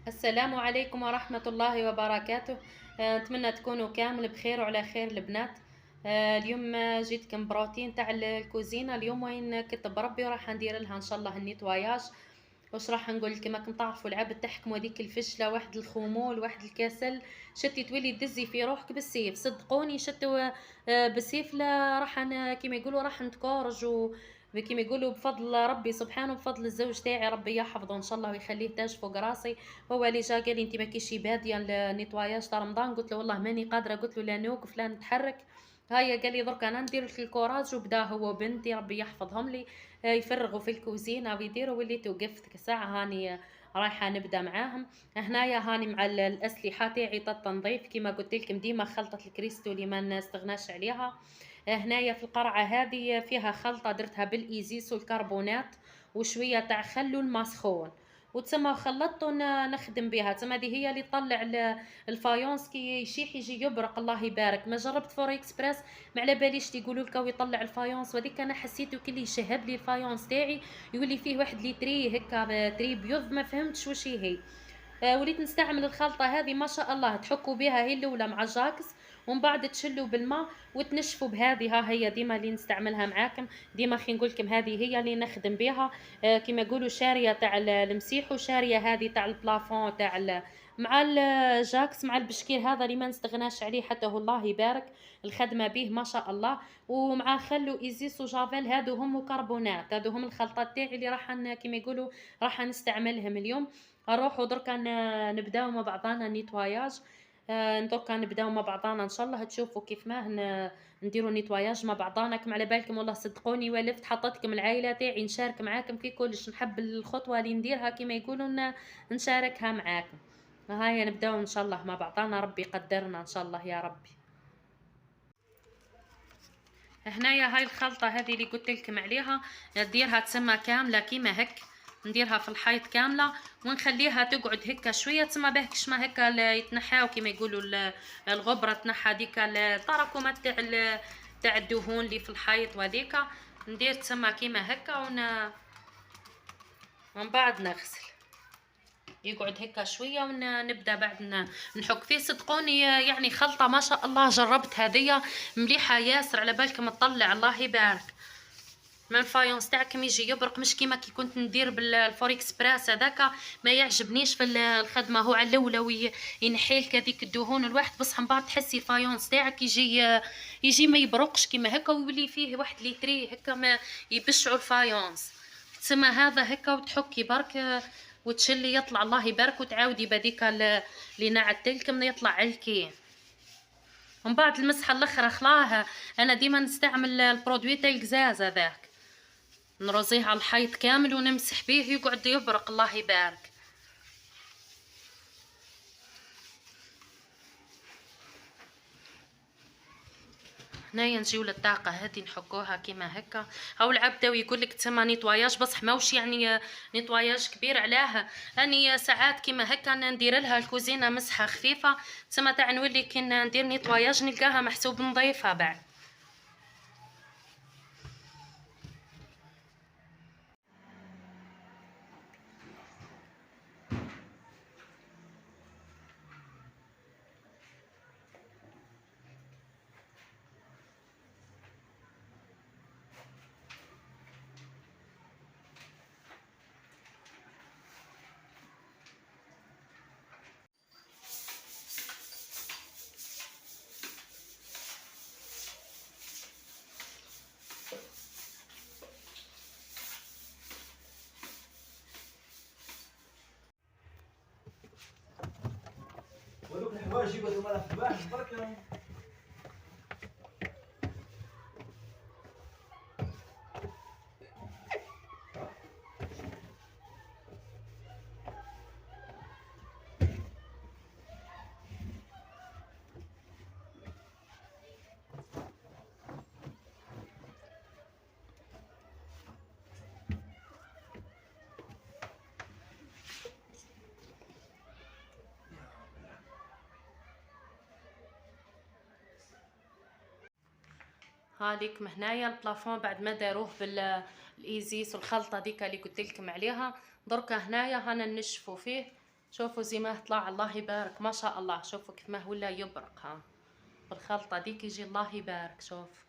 السلام عليكم ورحمة الله وبركاته. نتمنى تكونوا كامل بخير وعلى خير البنات. اليوم جيتكم بروتين تاع الكوزينة. اليوم وين كتب ربي وراح ندير لها ان شاء الله النيتواياج. واش راح نقول لكم؟ راكم تعرفوا العبد تحكم هذيك الفشله، واحد الخمول، واحد الكسل، شتي تولي تدزي في روحك بالسيف. صدقوني شتوا بالسيف لا راح كيما يقولوا راح نتكورج، كيما يقولوا بفضل ربي سبحانه، بفضل الزوج تاعي ربي يحفظه ان شاء الله ويخليه تاج فوق راسي. هو اللي جا قال لي انت ماكيشي باديه النيتواياج تاع رمضان. قلت له والله ماني قادره، قلت له لا نوقف لا نتحرك. هيا قال لي درك انا ندير لك الكوراج. وبدا هو وبنتي ربي يحفظهم لي يفرغوا في الكوزينه ويديروا. وليت وقفت ساعه هاني رايحه نبدا معاهم. هنايا هاني مع الاسلحه تاعي تاع التنظيف كيما قلت لكم، ديما خلطه الكريستو اللي ما نستغناش عليها. هنايا في القرعه هذه فيها خلطه درتها بالايزيس والكربونات وشويه تاع خل والمسخون، وتسمى خلطته نخدم بها. تسمى هذه هي اللي تطلع الفايونس كي يشيح يجي يبرق. الله يبارك. ما جربت فور اكسبريس، ما على باليش يقولوا لك ويطلع الفايونس، وهذيك انا حسيته كل يشهب لي الفايونس تاعي يقول لي فيه واحد لتري هكا تري بيض، ما فهمتش واش هي. وليت نستعمل الخلطة هذه ما شاء الله. تحكوا بها هي الأولى مع جاكس، ومن بعد تشلوا بالماء وتنشفوا بهذه. ها هي ديما اللي نستعملها معاكم، ديما خي نقول لكم هذه هي اللي نخدم بها. كما يقولوا شاريه تاع المسيح وشاريه هذه تاع البلافون تاع مع الجاكس مع البشكير هذا اللي ما نستغناش عليه حتى هو الله يبارك. الخدمه به ما شاء الله. ومع خل وايزيس وجافيل هادو هم كربونات، هادو هم الخلطات تاعي اللي راح كما يقولوا راح نستعملهم اليوم. نروحوا دركا نبداو مع بعضانا نيتواياج. دركا نبداو مع بعضانا ان شاء الله. تشوفوا كيف ما نديروا نيتواياج مع بعضانا. كم على بالكم والله صدقوني ولفت حطيتكم العائله تاعي نشارك معاكم في كلش. نحب الخطوه اللي نديرها كما يقولوا نشاركها معاكم. هيا نبداو ان شاء الله مع بعضانا، ربي يقدرنا ان شاء الله يا ربي. هنايا هاي الخلطة هذه اللي قلت لكم عليها نديرها تسمى كاملة كيما هيك. نديرها في الحيط كاملة ونخليها تقعد هكا شوية تسمى بهكش ما هكا يتنحاو كيما يقولوا الغبرة تنحى ديك التراكمات تاع الدهون اللي في الحيط. وهذيك ندير تسمى كيما هكا ومن بعد نغسل يقعد هكا شويه ونبدا بعد نحك فيه. صدقوني يعني خلطه ما شاء الله جربت هذيا مليحه ياسر. على بالكم تطلع الله يبارك. ما الفايونس تاعكم يجي يبرق مش كيما كي كنت ندير بالفور اكسبريس هذاك. ما يعجبنيش في الخدمه. هو على الاولى ينحيلك هذيك الدهون الواحد بصح من بعد تحسي الفايونس تاعك يجي ما يبرقش كيما هكا ويولي فيه واحد لتري هكا ما يبشعوا الفايونس. تسمى هذا هكا وتحكي برك وتشلي يطلع الله يبارك. وتعاودي بهذيك اللي نعدتلكم يطلع علكي. ومن بعد المسحه الاخرى خلاها انا ديما نستعمل البرودوي تاع القزاز هذاك، نرزيه على الحيط كامل ونمسح بيه يقعد يبرق الله يبارك. هنايا نجيو للطاقه هذه نحكوها كيما هكا. او العبداوي يقول لك تسمى نيتواياج بصح ماوش يعني نيتواياج كبير عليها. اني ساعات كيما هكا ندير لها الكوزينه مسحه خفيفه تسمى تاع نولي كي ندير نيتواياج نلقاها محسوب نظيفه بعد. ولوك الحوايج يقعدوا مال الصباح برك. هذيك هنايا البلافون بعد ما داروه بالايزيس والخلطه ديك اللي قلت لكم عليها. دركا هنايا هانا نشفوا فيه شوفوا زي ما طلع الله يبارك ما شاء الله. شوفوا كيف ما ولا يبرق ها بالخلطة ديك يجي الله يبارك. شوف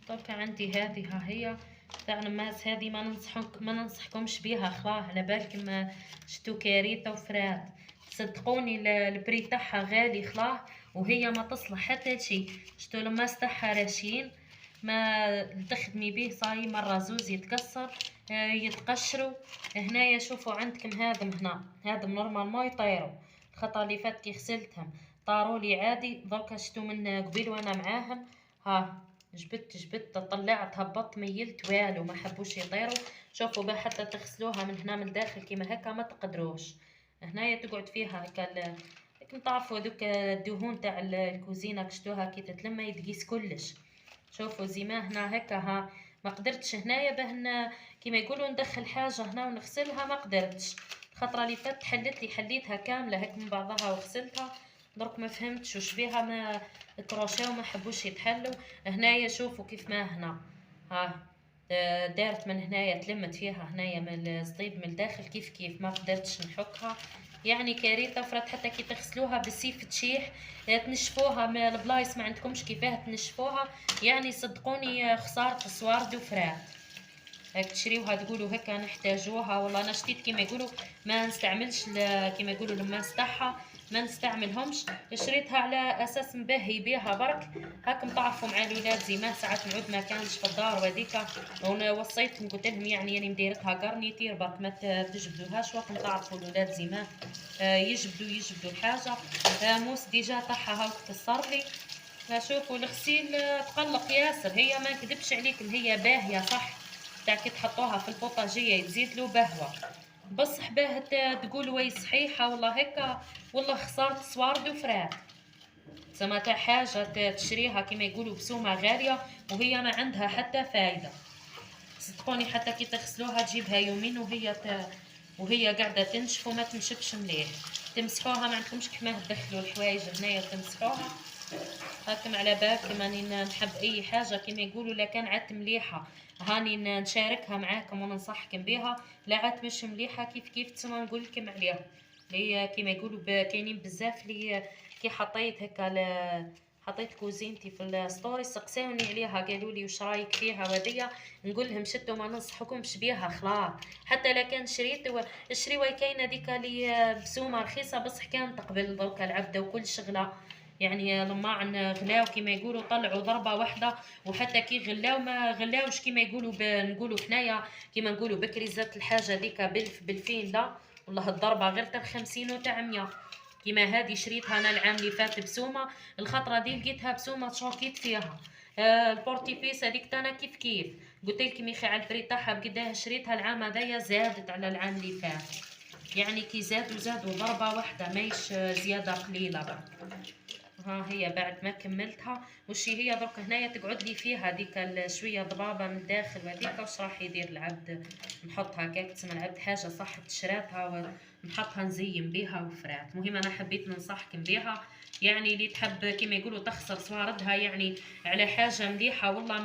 طبعا عندي هذه ها هي تاع الماس. هذه ما ننصحكمش بيها خلاه، على بالكم ما شتو كارثة وفرات. صدقوني البري تاعها غالي خلاه، وهي ما تصلح حتى شي. شتو الماس تاعها راشين، ما تخدمي به صاي مرة زوز يتكسر يتقشروا. هنايا شوفوا عندكم هذم هنا، هذم نورمال ما يطيروا. الخطرة اللي فات كي غسلتهم طاروا لي عادي. دركا شتو من قبيل وانا معاهم ها جبت طلعت هبطت ميلت والو ما حبوش يطيروا. شوفوا بقى حتى تغسلوها من هنا من الداخل كيما هكا ما تقدروش. هنايا تقعد فيها هكا لكن تعرفوا هذوك الدهون تاع الكوزينه كشتوها كي تتلم يدقيس كلش. شوفوا زي ما هنا هكا ها ما قدرتش هنايا بهن كيما يقولوا ندخل حاجه هنا ونغسلها ما قدرتش. الخطره اللي فات حليتها كامله هيك من بعضها وغسلتها. درك ما فهمتش وش بيها ما كروشاو ما حبوش يتحلوا. هنايا شوفوا كيف ما هنا ها دارت من هنايا تلمت فيها هنايا من الصديد من الداخل كيف ما قدرتش نحكها. يعني كارثه فرات. حتى كي تغسلوها بالسيف تشيح تنشفوها من البلايص ما عندكمش كيفاه تنشفوها. يعني صدقوني خساره صوارد وفرات. هاك تشريوها تقولوا هكا نحتاجوها. والله انا شتيت كيما يقولوا ما نستعملش كيما يقولوا الماس تاعها ما نستعملهمش. شريتها على اساس نبهي بيها برك هاكم تعرفوا مع الولاد زي ما ساعات نعود ما كانش في الدار وهذيك وصيتهم قلت لهم يعني راني مديرتها قرنيتير برك ما تجبدوهاش. وكم تعرفوا الولاد زي ما يجبدوا الحاجه. موس ديجا تاعها هاك كسر لي. شوفوا الغسيل تقلق ياسر. هي ما نكذبش عليكم هي باهيه صح تاع كي تحطوها في البوطاجيه تزيد له بهوه بصح باه تقول وي صحيحه والله هكا. والله خسرت صوارد وفرات. زعما تاع حاجه تشريها كيما يقولوا بسومه غاليه وهي ما عندها حتى فايده. صدقوني حتى كي تغسلوها تجيبها يومين وهي قاعده تنشف وما تنشفش مليح. تمسحوها ما عندكمش كيف ما تدخلوا الحوايج هنايا تمسحوها. هاكم على بالكم راني نحب اي حاجه كيما يقولوا لا كان عدت مليحه هاني نشاركها معاكم وننصحكم بها. لا عاد مش مليحه كيف تسمى نقول لكم عليها. اللي كيما يقولوا كاينين بزاف اللي كي حطيت هكا حطيت كوزينتي في الستوري سقساوني عليها قالوا لي واش رايك فيها وهذيا. نقول لهم شتو ما ننصحكمش بيها خلاص. حتى لا كان شريوه كاينه ديك اللي بسومه رخيصه بصح كانت قبل دركا العبده وكل شغله. يعني لما غلاو كيما يقولوا طلعوا ضربه واحده. وحتى كي غلاو ما غلاوش كيما يقولوا نقولوا حنايا كيما نقولوا بكري زادت الحاجه ديك بالفين لا. والله الضربه غير تاع 50 وتاع 100. كيما هذه شريتها انا العام اللي فات بسومه. الخطره دي لقيتها بسومه شوكيت فيها. البورتي بيس هذيك انا كيف قلت لكم يا اخي على البري تاعها بقداه شريتها العام هذايا زادت على العام اللي فات. يعني كي زادوا ضربه واحده ماهيش زياده قليله برك. ها هي بعد ما كملتها وشي هي درك هنايا تقعد لي فيها هذيك شويه ضبابه من الداخل وهذيك واش راح يدير العبد. نحطها هكاك تسمى العبد حاجه صح تشراتها ونحطها نزين بيها وفرات. المهم انا حبيت ننصحكم بيها. يعني اللي تحب كيما يقولوا تخسر صواردها يعني على حاجه مليحه والله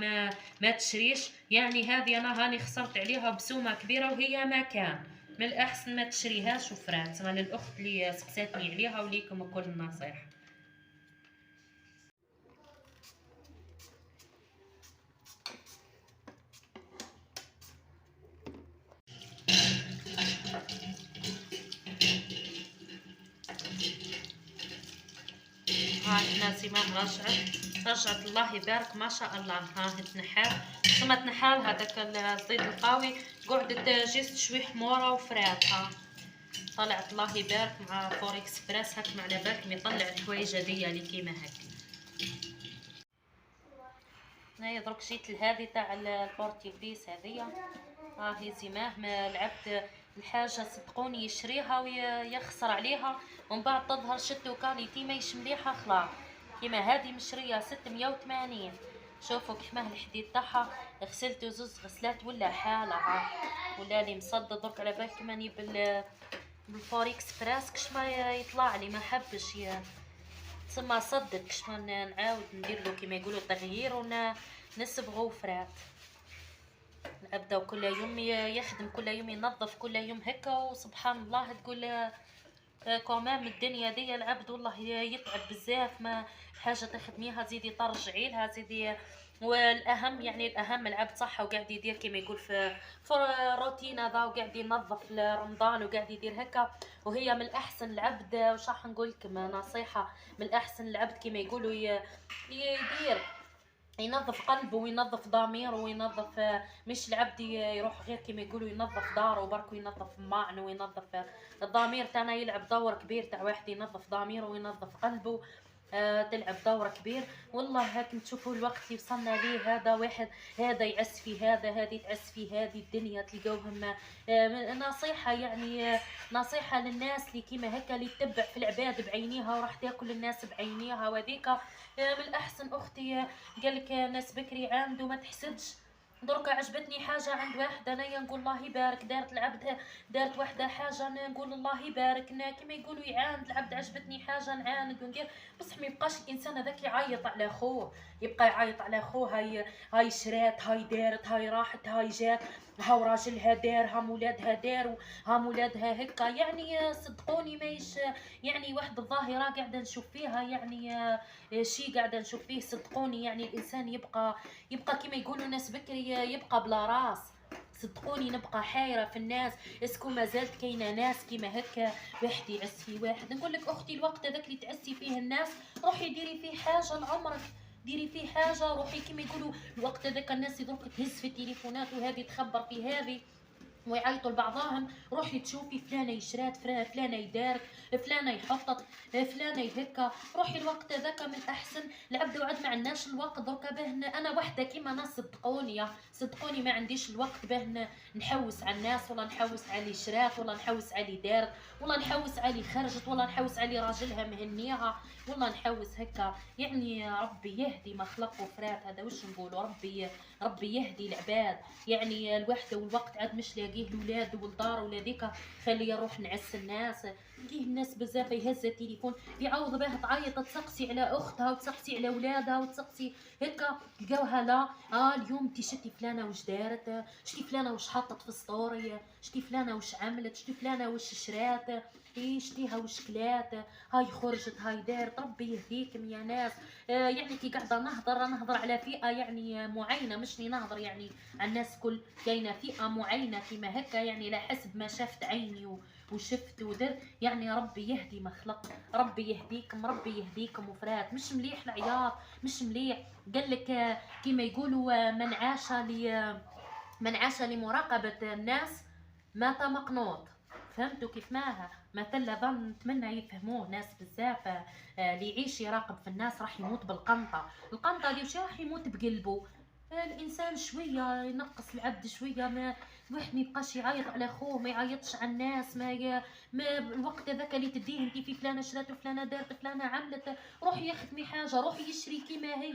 ما تشريش. يعني هذه انا هاني خسرت عليها بسومه كبيره وهي ما كان من الاحسن ما تشريهاش وفرات. سما للاخت اللي سقساتني عليها وليكم كل النصيحه. ها ناسي ما رجعت الله يبارك ما شاء الله. ها تنحال ثم تنحال هذاك الزيت القوي قعدت جيست شوي حموره وفرات. ها طلعت الله يبارك مع فوركس براس هاك على بالكم يطلع الحوايج هذيا اللي كيما هاك. هنايا درك جيت لهذه تاع البورتي بيس هذيا. ها هي زيماه ما العبد الحاجه صدقوني يشريها ويخسر عليها ومن بعد تظهر شتو كاليتي ماهيش مليحه خلاص. كيما هذه مشريه 680. شوفوا كيما الحديد تاعها، غسلته زوز غسلات ولا حالها، ولا لي مصدد درك على بالك ماني بالفوريكس براس كش ما يطلع لي، ما حبش تسمى صدق كش ما نعاود ندير له كيما يقولوا تغيير ونصبغ وفرات. نبداو كل يوم يخدم، كل يوم ينظف، كل يوم هكا، وسبحان الله تقول كومام الدنيا دي العبد والله يتعب بزاف، ما حاجه تخدميها زيدي ترجعي لها زيدي. والاهم يعني الاهم العبد صح وقاعد يدير كما يقول في روتين هذا، وقاعد ينظف لرمضان وقاعد يدير هكا. وهي من الاحسن العبد، وش راح نقول لكم نصيحه، من الاحسن العبد كما يقولوا يدير ينظف قلبه وينظف ضميره وينظف، مش العبد يروح غير كما يقولوا ينظف داره وبرك وينظف معنى وينظف الضمير تاعنا. يلعب دور كبير تاع واحد ينظف ضميره وينظف قلبه، تلعب دور كبير. والله هاكم تشوفوا الوقت اللي وصلنا ليه، هذا واحد هذا يعس في هذا، هذه تعس في هذه، الدنيا تلقوهم. نصيحة يعني نصيحة للناس اللي كيما هكا، اللي تتبع في العباد بعينيها وراح تاكل الناس بعينيها. وذيك من الأحسن أختي قالك ناس بكري عنده ما تحسدش. دركا عجبتني حاجة عند واحد انايا نقول الله يبارك، دارت العبد دارت وحدة حاجة نقول الله يبارك، كما يقولوا يعاند العبد. عجبتني حاجة نعاند وندير، بصح ما يبقاش الانسان هذاك يعيط على خوه، يبقى يعيط على خوه. هاي شرات، هاي دارت، هاي راحت، هاي جات، ها راجلها دار، ها مولادها دار، ها مولادها هكا. يعني صدقوني ماهيش يعني واحد الظاهرة قاعدة نشوف فيها، يعني شي قاعدة نشوف فيه. صدقوني يعني الانسان يبقى كما يقولوا ناس بكري يبقى بلا راس. صدقوني نبقى حايره في الناس، اسكو ما زالت كاينه ناس كيما هكا، واحد يعس في واحد. نقول لك اختي الوقت هذاك اللي تعسي فيه الناس، روحي ديري فيه حاجه لعمرك، ديري فيه حاجه، روحي كيما يقولوا الوقت هذاك الناس يدرك تهز في التليفونات وهذه تخبر في هذه ويعيطوا لبعضهم. روحي تشوفي فلانه يشرات، فلانه يدارك، فلانه يحطط، فلانه يهكا. روحي الوقت هذاك من احسن العبد وعد ما عندناش الوقت دركا باه انا وحده كيما ناس. صدقوني ما عنديش الوقت باه نحوس على الناس، ولا نحوس على اللي شرات، ولا نحوس على اللي دارت، ولا نحوس على اللي خرجت، ولا نحوس على اللي راجلها مهنيها، ولا نحوس هكا. يعني ربي يهدي ما خلق وفرات، هذا وش نقولوا، ربي يهدي العباد. يعني الوحده والوقت عاد مش لاقيه الولاد والدار ولا ديكا، خليه يروح نعس الناس. نلقيه الناس بزاف يهز التليفون يعوض باه تعيط تسقسي على اختها وتسقسي على ولادها وتسقسي هكا، تلقاوها لا اليوم انت شتي فلانه واش دارت، شتي فلانه واش حطت في ستوري، شتي فلانه واش عملت، شتي فلانه واش شرات، شتيها واش كلات، هاي خرجت، هاي دارت. ربي يهديكم يا ناس. يعني كي قاعده نهضر على فئه يعني معينه، مش نهضر يعني على الناس كل. كاينه فئه معينه كيما هكا، يعني على حسب ما شافت عيني وشفت ودر. يعني ربي يهدي ما خلق، ربي يهديكم، ربي يهديكم وفرات. مش مليح العياط، مش مليح. قال لك كيما يقولوا من عاش لمراقبه الناس مات مقنوط. فهمتوا كيف ماها مثل ظن؟ نتمنى يفهموه ناس بزاف. اللي يعيش يراقب في الناس راح يموت بالقنطه. القنطه دي وش راح يموت بقلبه. الانسان شويه ينقص العبد شويه، ما الواحد ما يبقاش يعيط على خوه، ما يعيطش على الناس. ما الوقت هذاك اللي تديه انت في فلانه شرات وفلانه دارت فلانه عملت، روحي يخدمي حاجه، روحي يشري كيما هي.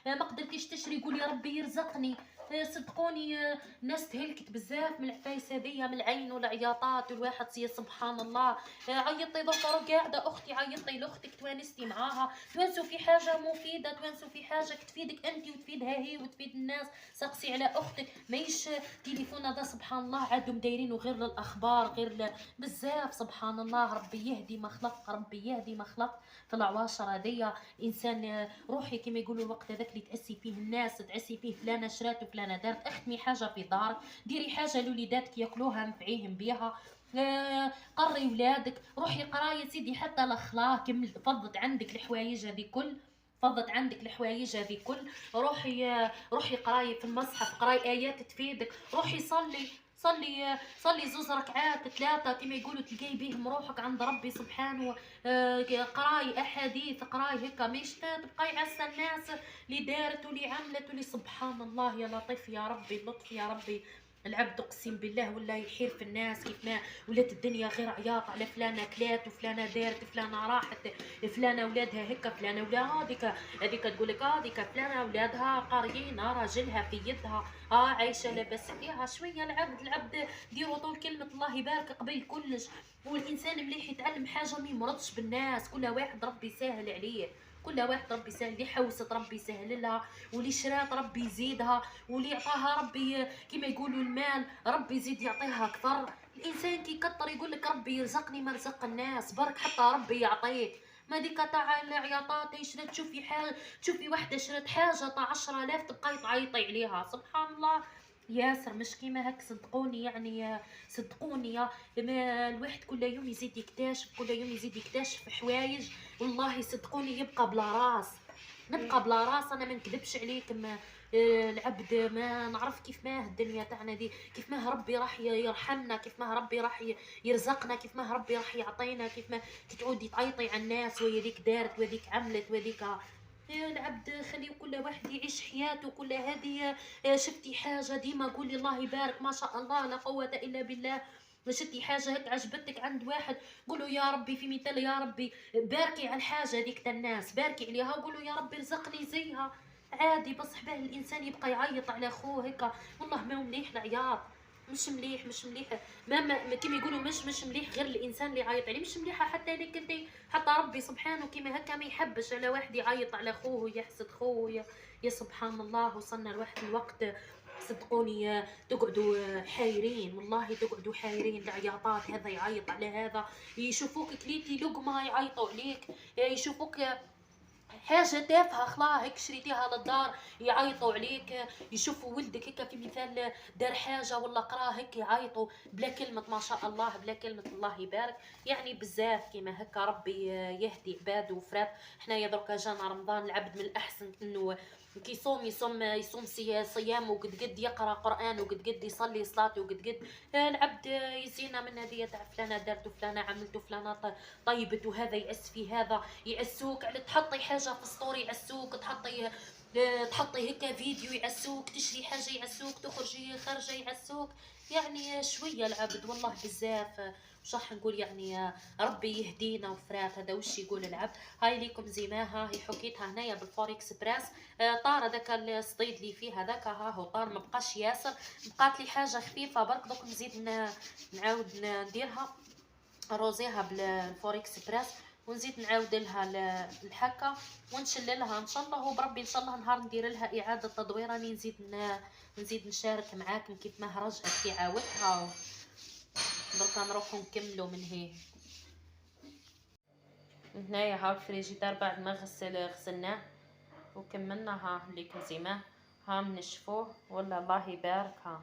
ما قدرتيش تشري قولي ربي يرزقني. صدقوني ناس تهلكت بزاف من العفايس هذيا، من العين والعياطات والواحد سبحان الله. عيطي دركا قاعده اختي، عيطي لاختك توانستي معاها، توانسوا في حاجه مفيده، توانسوا في حاجه تفيدك انت وتفيدها هي وتفيد الناس. سقسي على اختك، ماهيش تليفون هذا سبحان الله عادهم دايرينه غير للاخبار، غير بزاف. سبحان الله ربي يهدي ما خلق، ربي يهدي ما خلق. في العواشر هذيا الانسان روحي كما يقولوا الوقت هذاك اللي تعسي فيه الناس، تعسي فيه فلانه شرات وفلانه دارت، اختمي حاجه في دارك، ديري حاجه لوليداتك ياكلوها نفعيهم بها. قري ولادك، روحي قرايه سيدي حتى الاخلاق كمل. فضت عندك الحوايج هذه كل، فضت عندك الحوايج هذه كل. روحي قراي في المصحف، قراي ايات تفيدك، روحي صلي زوز ركعات ثلاثه كما يقولوا تلقاي بيهم روحك عند ربي سبحانه. قراي احاديث، قراي هكا، مش تبقاي عسى الناس اللي دارت واللي عملت واللي سبحان الله. يا لطيف يا ربي، اللطف يا ربي. العبد اقسم بالله ولا يحير في الناس، كيف ما ولات الدنيا غير عياط على فلانه كلات وفلانه دارت، فلانه راحت، فلانه اولادها هكا، فلانه اولادها هذيك تقول لك هذيك فلانه اولادها قاريين، راجلها في يدها، عايشه لاباس فيها. شويه العبد ديروا طول كلمه الله يبارك قبل كلش. والانسان مليح يتعلم حاجه ما يمرضش بالناس، كل واحد ربي يسهل عليه، كل واحد ربي يسهل، اللي حوست ربي يسهل لها، واللي شرات ربي يزيدها، واللي يعطاها ربي كما يقولوا المال ربي يزيد يعطيها اكثر. الانسان كي يكثر يقول لك ربي يرزقني ما رزق الناس، برك حتى ربي يعطيك. ما ديك تاع العياطات، شرات تشوفي حاجه، تشوفي وحده شرات حاجه تاع 10,000 تبقاي تعيطي عليها، سبحان الله. ياسر مش كيما هك، صدقوني يعني، صدقوني الواحد كل يوم يزيد يكتشف، كل يوم يزيد يكتشف حوايج، والله صدقوني يبقى بلا راس، نبقى بلا راس. انا ما نكذبش عليكم، العبد ما نعرف كيف ما الدنيا تاعنا دي، كيف ما ربي راح يرحمنا، كيف ما ربي راح يرزقنا، كيف ما ربي راح يعطينا، كيف ما تعودي تعيطي على الناس وهذيك دارت وهذيك عملت وهذيك. العبد خليه كل واحد يعيش حياته، كل هذه شفتي حاجه ديما قولي الله يبارك ما شاء الله لا قوه الا بالله. شفتي حاجه هيك عجبتك عند واحد، قولوا يا ربي في مثال يا ربي باركي على الحاجه هذيك تاع الناس، باركي عليها وقولوا يا ربي رزقني زيها. عادي بصح باه الانسان يبقى يعيط على اخوه هيك، والله ما هو مليح العياط، مش مليح مش مليح. ما كيما يقولوا مش مليح غير الانسان اللي يعيط عليه، مش مليحه حتى لك انت، حتى ربي سبحانه كيما هكا ما يحبش على واحد يعيط على اخوه ويحسد خوه. يا سبحان الله، وصلنا لواحد الوقت صدقوني تقعدوا حايرين، والله تقعدوا حايرين. العياطات هذا يعيط على هذا، يشوفوك كليتي لقمه يعيطوا عليك، يشوفوك حاجه تافهه خلا هيك شريتيها للدار يعيطوا عليك، يشوفوا ولدك هيك في مثال دار حاجه ولا قرا هيك يعيطوا بلا كلمه ما شاء الله، بلا كلمه الله يبارك. يعني بزاف كيما هكا ربي يهدي عباده وفرات. حنايا دركا جانا رمضان، العبد من الاحسن انه كي يصوم صيام وقد قد يقرا قران وقد قد يصلي صلاه وقد قد العبد يزينا من هديه تاع فلانه دارت وفلانه عملت وفلانه طيبت، وهذا يأس في هذا، يأسوك على تحطي حاجه في ستوري يأسوك، تحطي هيك فيديو يأسوك، تشري حاجه يأسوك، تخرجي خارجه يأسوك. يعني شويه العبد والله بزاف. وش راح نقول يعني، ربي يهدينا وفرات. هذا وش يقول العبد. هاي ليكم زيناها، هي حكيتها هنايا بالفوركس براس. طار هذاك الصديد اللي فيه هذاك، ها هو طار، ما بقاش ياسر، بقات لي حاجه خفيفه برك. دوك نزيد نعاود نديرها نروزيها بالفوركس براس، ونزيد نعاود لها الحكه ونشللها ان شاء الله، وبربي ان شاء الله نهار ندير لها اعاده تدوير، راني نزيد نشارك معاكم كيف ما رجعت كي عاودتها. دركا نروحو نكملو من هي. هنايا ها الفريجيدار بعد ما غسلناه وكملنا، ها ليكم زيما ها منشفوه ولا الله يبارك. ها